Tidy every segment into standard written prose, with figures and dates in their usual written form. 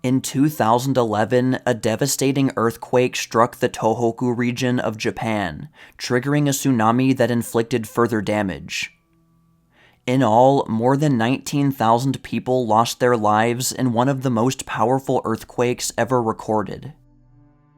In 2011, a devastating earthquake struck the Tohoku region of Japan, triggering a tsunami that inflicted further damage. In all, more than 19,000 people lost their lives in one of the most powerful earthquakes ever recorded.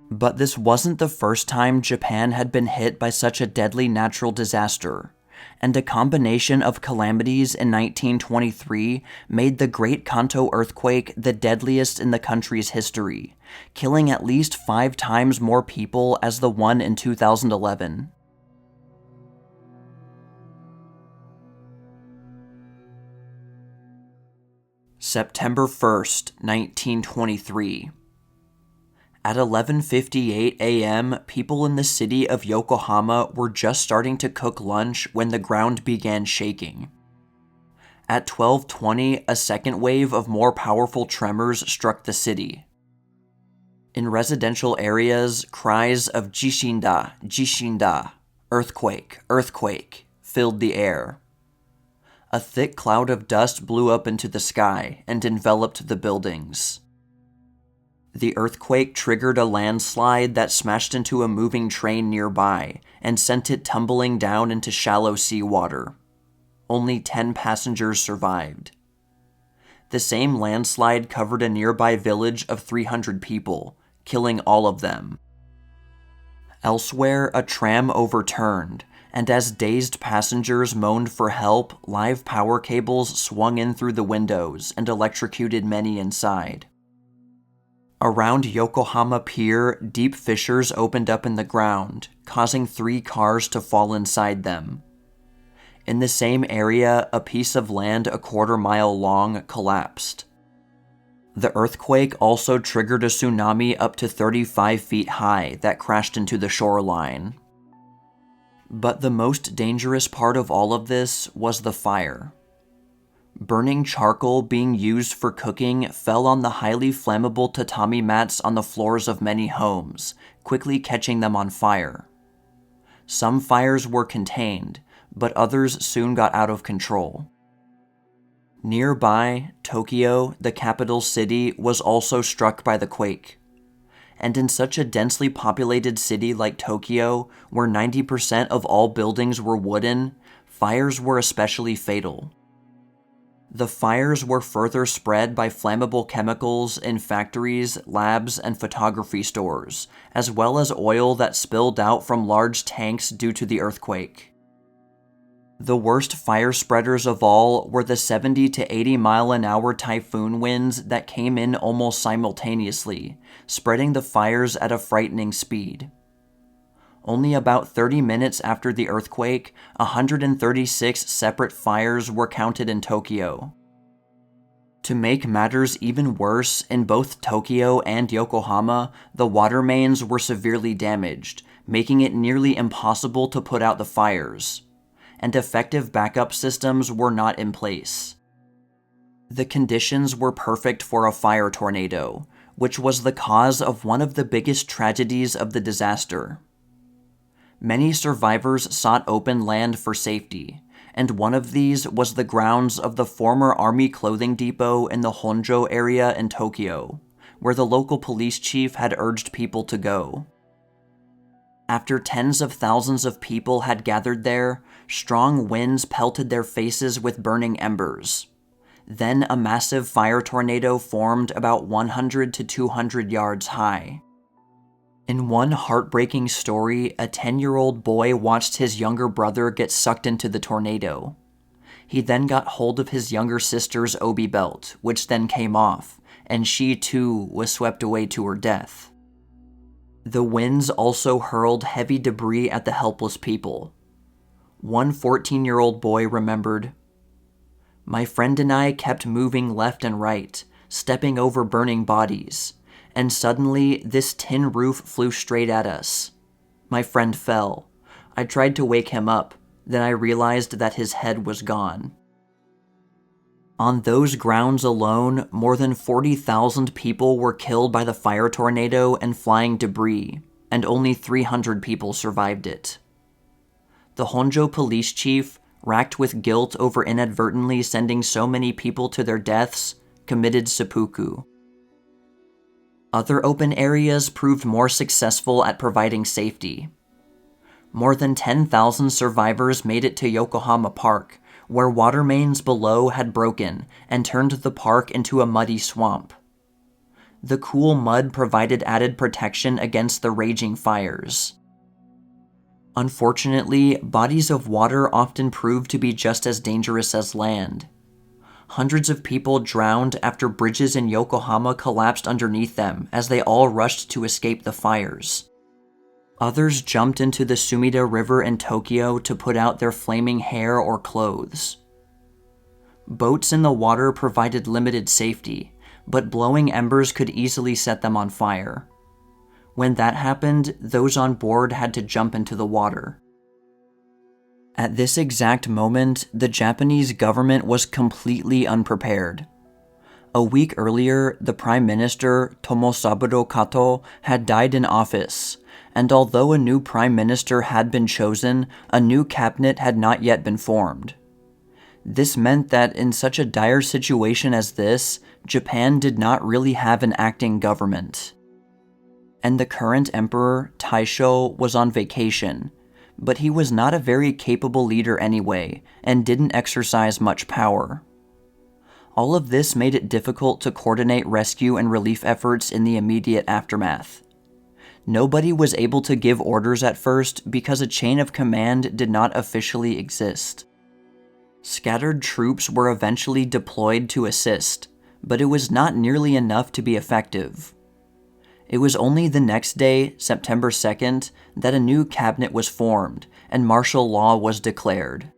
But this wasn't the first time Japan had been hit by such a deadly natural disaster, and a combination of calamities in 1923 made the Great Kanto earthquake the deadliest in the country's history, killing at least 5 times more people as the one in 2011. September 1st, 1923. At 11:58 a.m., people in the city of Yokohama were just starting to cook lunch when the ground began shaking. At 12:20, a second wave of more powerful tremors struck the city. In residential areas, cries of "Jishinda, Jishinda," earthquake, earthquake, filled the air. A thick cloud of dust blew up into the sky and enveloped the buildings. The earthquake triggered a landslide that smashed into a moving train nearby and sent it tumbling down into shallow seawater. Only 10 passengers survived. The same landslide covered a nearby village of 300 people, killing all of them. Elsewhere, a tram overturned, and as dazed passengers moaned for help, live power cables swung in through the windows and electrocuted many inside. Around Yokohama Pier, deep fissures opened up in the ground, causing 3 cars to fall inside them. In the same area, a piece of land a quarter-mile long collapsed. The earthquake also triggered a tsunami up to 35 feet high that crashed into the shoreline. But the most dangerous part of all of this was the fire. Burning charcoal being used for cooking fell on the highly flammable tatami mats on the floors of many homes, quickly catching them on fire. Some fires were contained, but others soon got out of control. Nearby, Tokyo, the capital city, was also struck by the quake. And in such a densely populated city like Tokyo, where 90% of all buildings were wooden, fires were especially fatal. The fires were further spread by flammable chemicals in factories, labs, and photography stores, as well as oil that spilled out from large tanks due to the earthquake. The worst fire spreaders of all were the 70 to 80 mile-an-hour typhoon winds that came in almost simultaneously, spreading the fires at a frightening speed. Only about 30 minutes after the earthquake, 136 separate fires were counted in Tokyo. To make matters even worse, in both Tokyo and Yokohama, the water mains were severely damaged, making it nearly impossible to put out the fires, and effective backup systems were not in place. The conditions were perfect for a fire tornado, which was the cause of one of the biggest tragedies of the disaster. Many survivors sought open land for safety, and one of these was the grounds of the former Army clothing depot in the Honjo area in Tokyo, where the local police chief had urged people to go. After tens of thousands of people had gathered there, strong winds pelted their faces with burning embers. Then a massive fire tornado formed about 100 to 200 yards high. In one heartbreaking story, a 10-year-old boy watched his younger brother get sucked into the tornado. He then got hold of his younger sister's obi belt, which then came off, and she too was swept away to her death. The winds also hurled heavy debris at the helpless people. One 14-year-old boy remembered, "My friend and I kept moving left and right, stepping over burning bodies. And suddenly, this tin roof flew straight at us. My friend fell. I tried to wake him up, then I realized that his head was gone." On those grounds alone, more than 40,000 people were killed by the fire tornado and flying debris, and only 300 people survived it. The Honjo police chief, racked with guilt over inadvertently sending so many people to their deaths, committed seppuku. Other open areas proved more successful at providing safety. More than 10,000 survivors made it to Yokohama Park, where water mains below had broken and turned the park into a muddy swamp. The cool mud provided added protection against the raging fires. Unfortunately, bodies of water often proved to be just as dangerous as land. Hundreds of people drowned after bridges in Yokohama collapsed underneath them as they all rushed to escape the fires. Others jumped into the Sumida River in Tokyo to put out their flaming hair or clothes. Boats in the water provided limited safety, but blowing embers could easily set them on fire. When that happened, those on board had to jump into the water. At this exact moment, the Japanese government was completely unprepared. A week earlier, the Prime Minister, Tomosaburo Kato, had died in office, and although a new Prime Minister had been chosen, a new cabinet had not yet been formed. This meant that in such a dire situation as this, Japan did not really have an acting government. And the current emperor, Taisho, was on vacation, but he was not a very capable leader anyway, and didn't exercise much power. All of this made it difficult to coordinate rescue and relief efforts in the immediate aftermath. Nobody was able to give orders at first because a chain of command did not officially exist. Scattered troops were eventually deployed to assist, but it was not nearly enough to be effective. It was only the next day, September 2nd, that a new cabinet was formed and martial law was declared.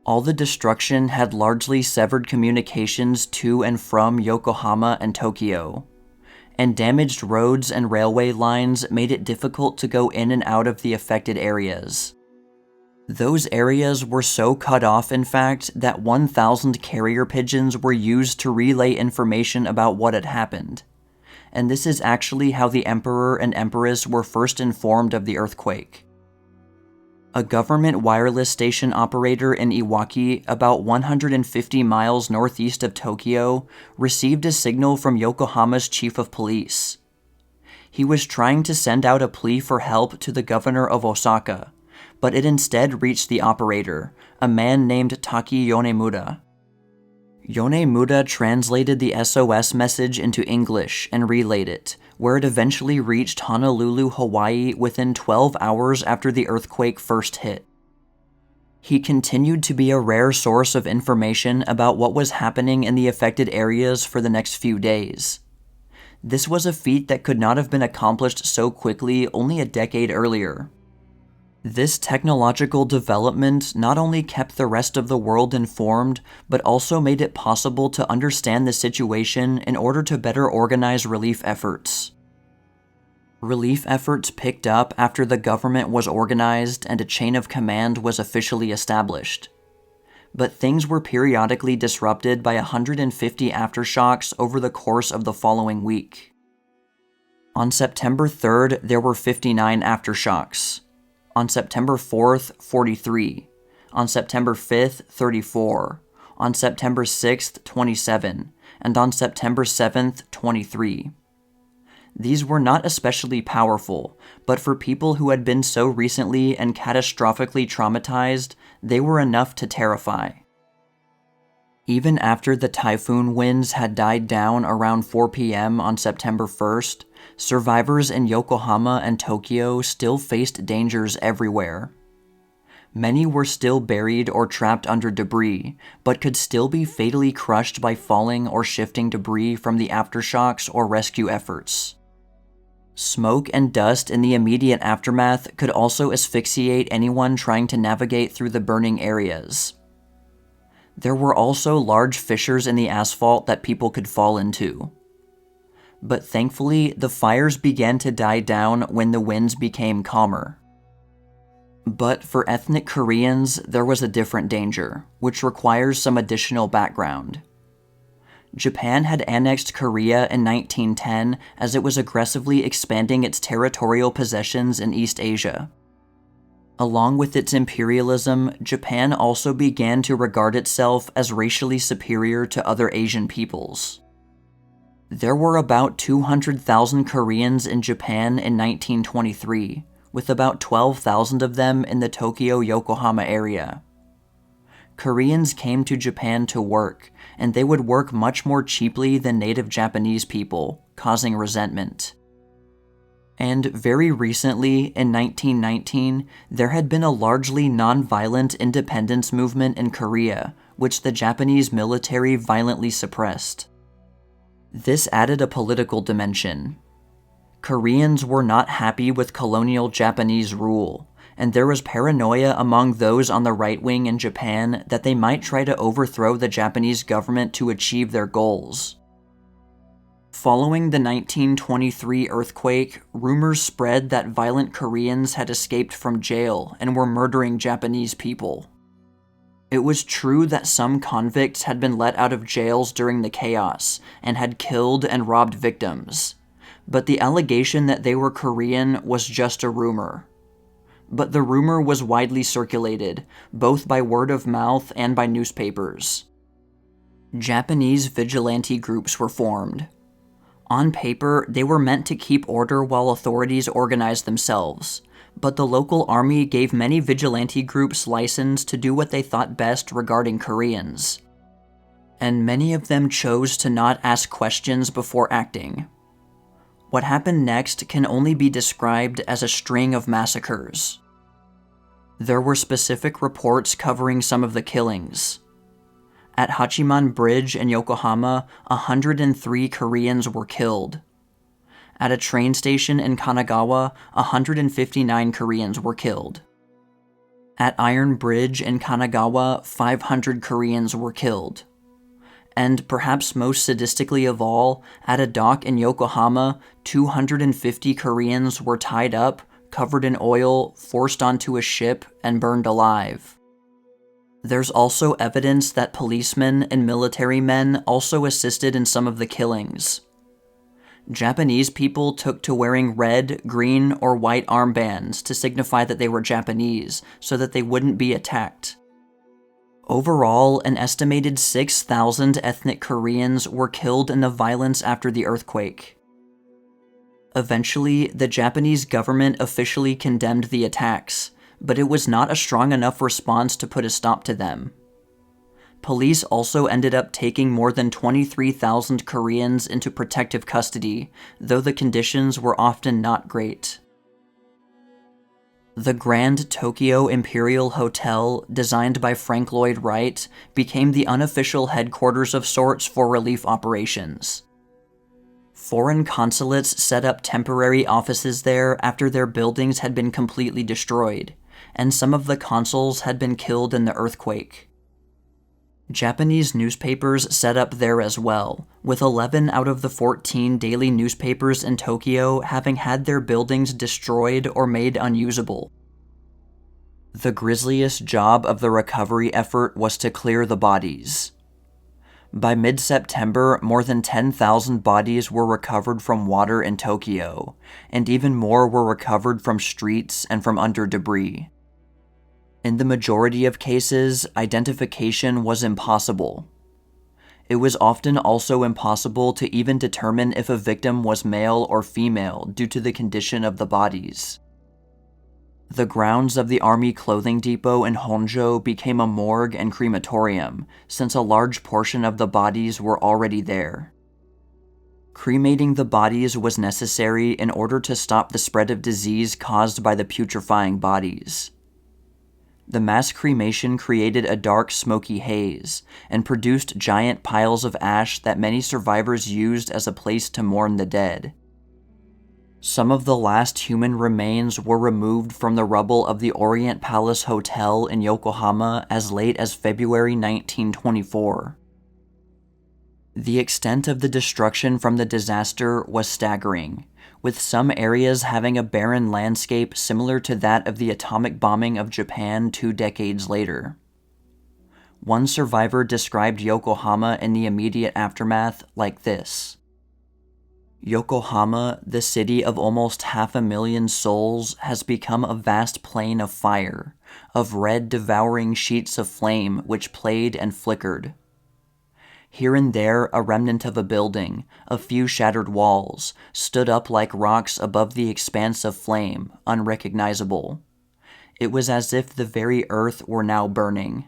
All the destruction had largely severed communications to and from Yokohama and Tokyo, and damaged roads and railway lines made it difficult to go in and out of the affected areas. Those areas were so cut off, in fact, that 1,000 carrier pigeons were used to relay information about what had happened. And this is actually how the emperor and empress were first informed of the earthquake. A government wireless station operator in Iwaki, about 150 miles northeast of Tokyo, received a signal from Yokohama's chief of police. He was trying to send out a plea for help to the governor of Osaka, but it instead reached the operator, a man named Taki Yonemura. Yonemura translated the SOS message into English and relayed it, where it eventually reached Honolulu, Hawaii within 12 hours after the earthquake first hit. He continued to be a rare source of information about what was happening in the affected areas for the next few days. This was a feat that could not have been accomplished so quickly only a decade earlier. This technological development not only kept the rest of the world informed, but also made it possible to understand the situation in order to better organize relief efforts. Relief efforts picked up after the government was organized and a chain of command was officially established. But things were periodically disrupted by 150 aftershocks over the course of the following week. On September 3rd, there were 59 aftershocks. On September 4th, 43. On September 5th, 34. On September 6th, 27. And on September 7th, 23. These were not especially powerful, but for people who had been so recently and catastrophically traumatized, they were enough to terrify. Even after the typhoon winds had died down around 4 p.m. on September 1st, survivors in Yokohama and Tokyo still faced dangers everywhere. Many were still buried or trapped under debris, but could still be fatally crushed by falling or shifting debris from the aftershocks or rescue efforts. Smoke and dust in the immediate aftermath could also asphyxiate anyone trying to navigate through the burning areas. There were also large fissures in the asphalt that people could fall into. But thankfully, the fires began to die down when the winds became calmer. But for ethnic Koreans, there was a different danger, which requires some additional background. Japan had annexed Korea in 1910 as it was aggressively expanding its territorial possessions in East Asia. Along with its imperialism, Japan also began to regard itself as racially superior to other Asian peoples. There were about 200,000 Koreans in Japan in 1923, with about 12,000 of them in the Tokyo-Yokohama area. Koreans came to Japan to work, and they would work much more cheaply than native Japanese people, causing resentment. And very recently, in 1919, there had been a largely non-violent independence movement in Korea, which the Japanese military violently suppressed. This added a political dimension. Koreans were not happy with colonial Japanese rule, and there was paranoia among those on the right wing in Japan that they might try to overthrow the Japanese government to achieve their goals. Following the 1923 earthquake, rumors spread that violent Koreans had escaped from jail and were murdering Japanese people. It was true that some convicts had been let out of jails during the chaos and had killed and robbed victims, but the allegation that they were Korean was just a rumor. But the rumor was widely circulated, both by word of mouth and by newspapers. Japanese vigilante groups were formed. On paper, they were meant to keep order while authorities organized themselves, but the local army gave many vigilante groups license to do what they thought best regarding Koreans. And many of them chose to not ask questions before acting. What happened next can only be described as a string of massacres. There were specific reports covering some of the killings. At Hachiman Bridge in Yokohama, 103 Koreans were killed. At a train station in Kanagawa, 159 Koreans were killed. At Iron Bridge in Kanagawa, 500 Koreans were killed. And perhaps most sadistically of all, at a dock in Yokohama, 250 Koreans were tied up, covered in oil, forced onto a ship, and burned alive. There's also evidence that policemen and military men also assisted in some of the killings. Japanese people took to wearing red, green, or white armbands to signify that they were Japanese, so that they wouldn't be attacked. Overall, an estimated 6,000 ethnic Koreans were killed in the violence after the earthquake. Eventually, the Japanese government officially condemned the attacks, but it was not a strong enough response to put a stop to them. Police also ended up taking more than 23,000 Koreans into protective custody, though the conditions were often not great. The Grand Tokyo Imperial Hotel, designed by Frank Lloyd Wright, became the unofficial headquarters of sorts for relief operations. Foreign consulates set up temporary offices there after their buildings had been completely destroyed, and some of the consuls had been killed in the earthquake. Japanese newspapers set up there as well, with 11 out of the 14 daily newspapers in Tokyo having had their buildings destroyed or made unusable. The grisliest job of the recovery effort was to clear the bodies. By mid-September, more than 10,000 bodies were recovered from water in Tokyo, and even more were recovered from streets and from under debris. In the majority of cases, identification was impossible. It was often also impossible to even determine if a victim was male or female due to the condition of the bodies. The grounds of the Army Clothing Depot in Honjo became a morgue and crematorium, since a large portion of the bodies were already there. Cremating the bodies was necessary in order to stop the spread of disease caused by the putrefying bodies. The mass cremation created a dark, smoky haze, and produced giant piles of ash that many survivors used as a place to mourn the dead. Some of the last human remains were removed from the rubble of the Orient Palace Hotel in Yokohama as late as February 1924. The extent of the destruction from the disaster was staggering, with some areas having a barren landscape similar to that of the atomic bombing of Japan 2 decades later. One survivor described Yokohama in the immediate aftermath like this: "Yokohama, the city of almost 500,000 souls, has become a vast plain of fire, of red devouring sheets of flame which played and flickered. Here and there, a remnant of a building, a few shattered walls, stood up like rocks above the expanse of flame, unrecognizable. It was as if the very earth were now burning.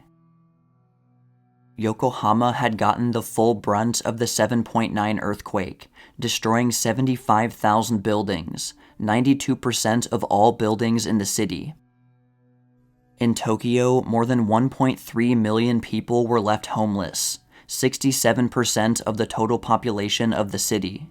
Yokohama had gotten the full brunt of the 7.9 earthquake, destroying 75,000 buildings, 92% of all buildings in the city. In Tokyo, more than 1.3 million people were left homeless, 67% of the total population of the city.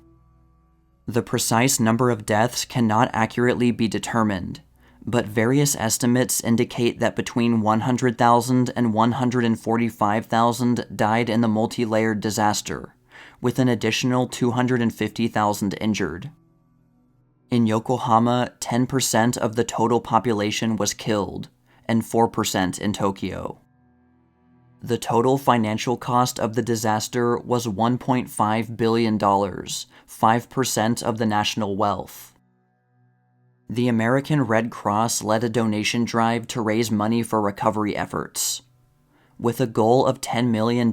The precise number of deaths cannot accurately be determined, but various estimates indicate that between 100,000 and 145,000 died in the multi-layered disaster, with an additional 250,000 injured. In Yokohama, 10% of the total population was killed, and 4% in Tokyo. The total financial cost of the disaster was $1.5 billion, 5% of the national wealth. The American Red Cross led a donation drive to raise money for recovery efforts. With a goal of $10 million,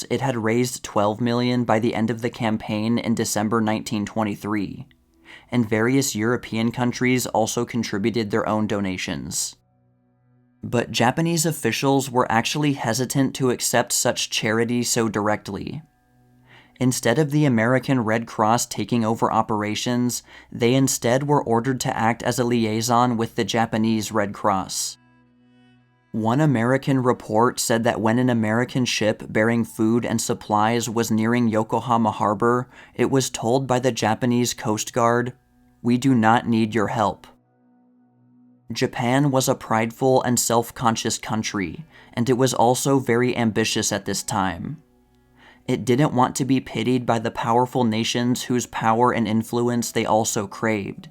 it had raised $12 million by the end of the campaign in December 1923, and various European countries also contributed their own donations. But Japanese officials were actually hesitant to accept such charity so directly. Instead of the American Red Cross taking over operations, they instead were ordered to act as a liaison with the Japanese Red Cross. One American report said that when an American ship bearing food and supplies was nearing Yokohama Harbor, it was told by the Japanese Coast Guard, "We do not need your help." Japan was a prideful and self-conscious country, and it was also very ambitious at this time. It didn't want to be pitied by the powerful nations whose power and influence they also craved.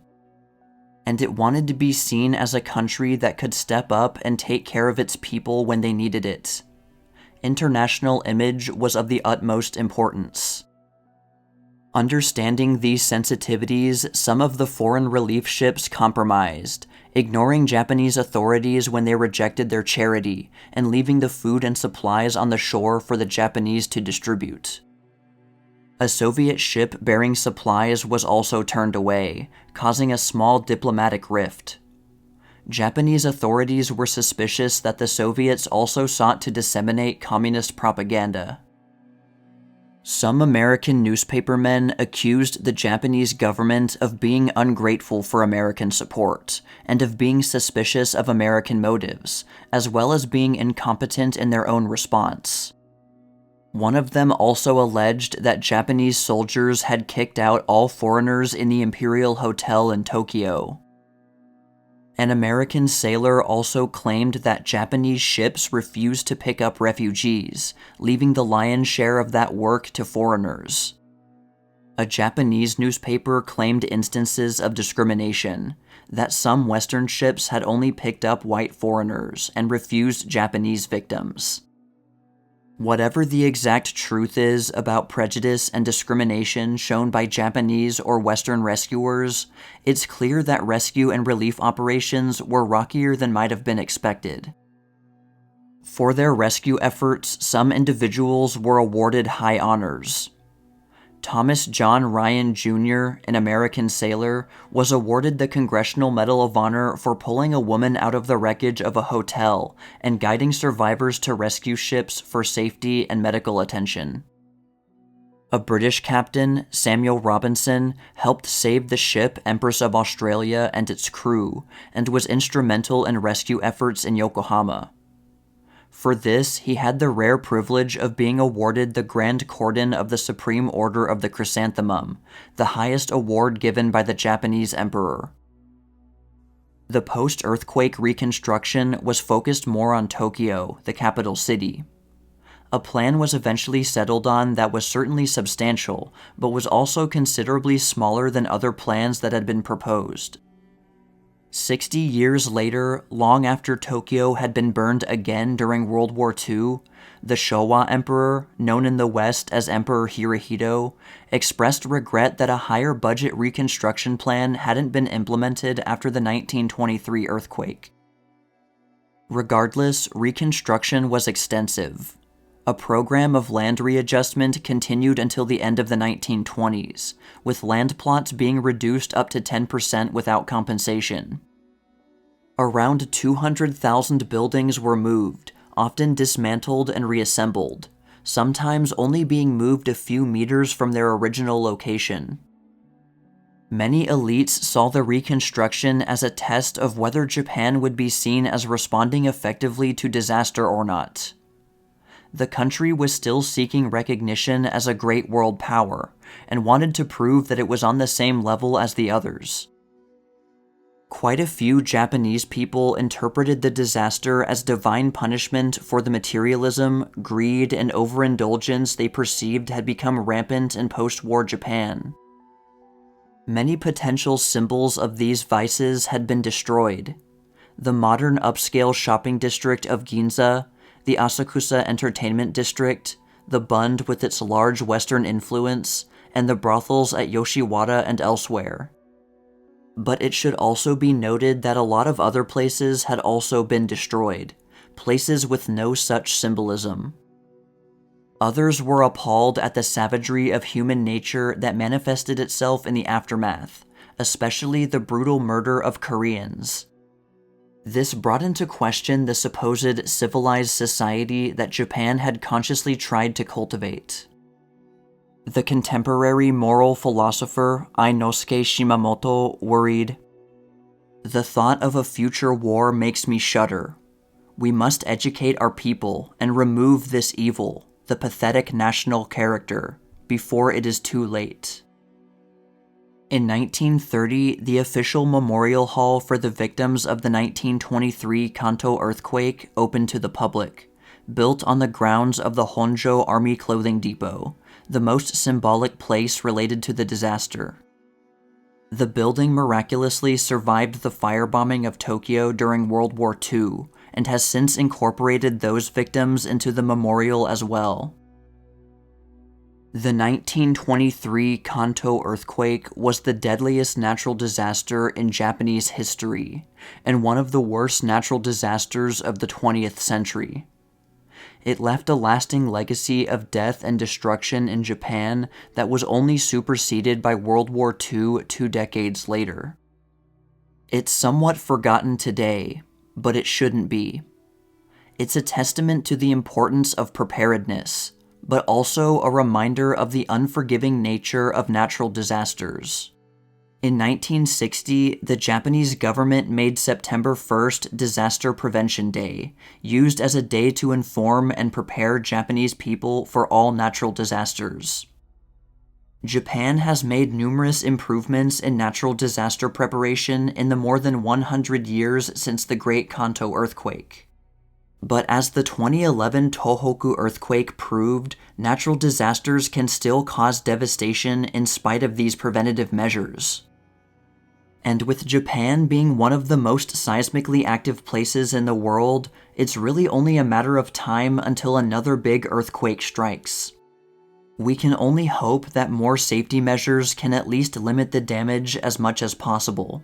And it wanted to be seen as a country that could step up and take care of its people when they needed it. International image was of the utmost importance. Understanding these sensitivities, some of the foreign relief ships compromised, ignoring Japanese authorities when they rejected their charity and leaving the food and supplies on the shore for the Japanese to distribute. A Soviet ship bearing supplies was also turned away, causing a small diplomatic rift. Japanese authorities were suspicious that the Soviets also sought to disseminate communist propaganda. Some American newspapermen accused the Japanese government of being ungrateful for American support, and of being suspicious of American motives, as well as being incompetent in their own response. One of them also alleged that Japanese soldiers had kicked out all foreigners in the Imperial Hotel in Tokyo. An American sailor also claimed that Japanese ships refused to pick up refugees, leaving the lion's share of that work to foreigners. A Japanese newspaper claimed instances of discrimination, that some Western ships had only picked up white foreigners and refused Japanese victims. Whatever the exact truth is about prejudice and discrimination shown by Japanese or Western rescuers, it's clear that rescue and relief operations were rockier than might have been expected. For their rescue efforts, some individuals were awarded high honors. Thomas John Ryan Jr., an American sailor, was awarded the Congressional Medal of Honor for pulling a woman out of the wreckage of a hotel and guiding survivors to rescue ships for safety and medical attention. A British captain, Samuel Robinson, helped save the ship Empress of Australia and its crew, and was instrumental in rescue efforts in Yokohama. For this, he had the rare privilege of being awarded the Grand Cordon of the Supreme Order of the Chrysanthemum, the highest award given by the Japanese emperor. The post-earthquake reconstruction was focused more on Tokyo, the capital city. A plan was eventually settled on that was certainly substantial, but was also considerably smaller than other plans that had been proposed. 60 years later, long after Tokyo had been burned again during World War II, the Showa Emperor, known in the West as Emperor Hirohito, expressed regret that a higher budget reconstruction plan hadn't been implemented after the 1923 earthquake. Regardless, reconstruction was extensive. A program of land readjustment continued until the end of the 1920s, with land plots being reduced up to 10% without compensation. Around 200,000 buildings were moved, often dismantled and reassembled, sometimes only being moved a few meters from their original location. Many elites saw the reconstruction as a test of whether Japan would be seen as responding effectively to disaster or not. The country was still seeking recognition as a great world power, and wanted to prove that it was on the same level as the others. Quite a few Japanese people interpreted the disaster as divine punishment for the materialism, greed, and overindulgence they perceived had become rampant in post-war Japan. Many potential symbols of these vices had been destroyed. The modern upscale shopping district of Ginza, the Asakusa Entertainment District, the Bund with its large Western influence, and the brothels at Yoshiwara and elsewhere. But it should also be noted that a lot of other places had also been destroyed, places with no such symbolism. Others were appalled at the savagery of human nature that manifested itself in the aftermath, especially the brutal murder of Koreans. This brought into question the supposed civilized society that Japan had consciously tried to cultivate. The contemporary moral philosopher Ainosuke Shimamoto worried, "The thought of a future war makes me shudder. We must educate our people and remove this evil, the pathetic national character, before it is too late." In 1930, the official memorial hall for the victims of the 1923 Kanto earthquake opened to the public, built on the grounds of the Honjo Army Clothing Depot, the most symbolic place related to the disaster. The building miraculously survived the firebombing of Tokyo during World War II, and has since incorporated those victims into the memorial as well. The 1923 Kanto earthquake was the deadliest natural disaster in Japanese history, and one of the worst natural disasters of the 20th century. It left a lasting legacy of death and destruction in Japan that was only superseded by World War II 2 decades later. It's somewhat forgotten today, but it shouldn't be. It's a testament to the importance of preparedness, but also a reminder of the unforgiving nature of natural disasters. In 1960, the Japanese government made September 1st Disaster Prevention Day, used as a day to inform and prepare Japanese people for all natural disasters. Japan has made numerous improvements in natural disaster preparation in the more than 100 years since the Great Kanto earthquake. But as the 2011 Tohoku earthquake proved, natural disasters can still cause devastation in spite of these preventative measures. And with Japan being one of the most seismically active places in the world, it's really only a matter of time until another big earthquake strikes. We can only hope that more safety measures can at least limit the damage as much as possible.